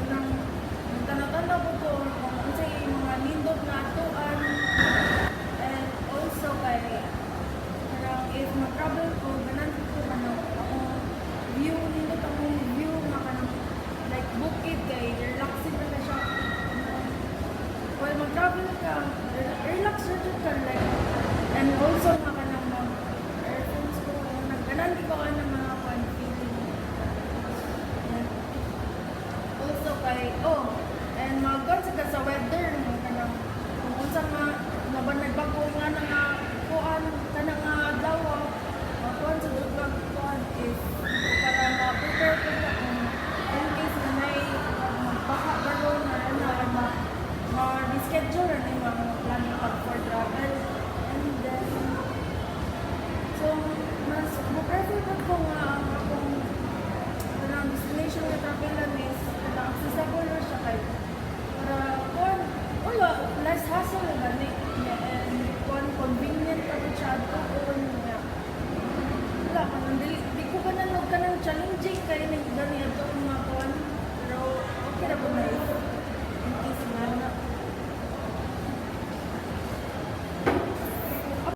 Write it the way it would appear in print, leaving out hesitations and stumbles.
Nang tanda-tanda po ko kung unsay mga nindot na atuan. And also kay parang if mag-travel ko, ganan ko kanang akong view nindot akong view nga kanang like bukid kay relaxing na siya. While mag-travel ka, relax na ka like and also nga kanang mag-earphones ko, nagganan ko ng mga fun feeling. Also kay, and mag-gon sa weather, kanang kung unsa nga nagbago nga na nga kuan, kanang nga adlaw, kuan sa dugag kuan if para ma-prepare ko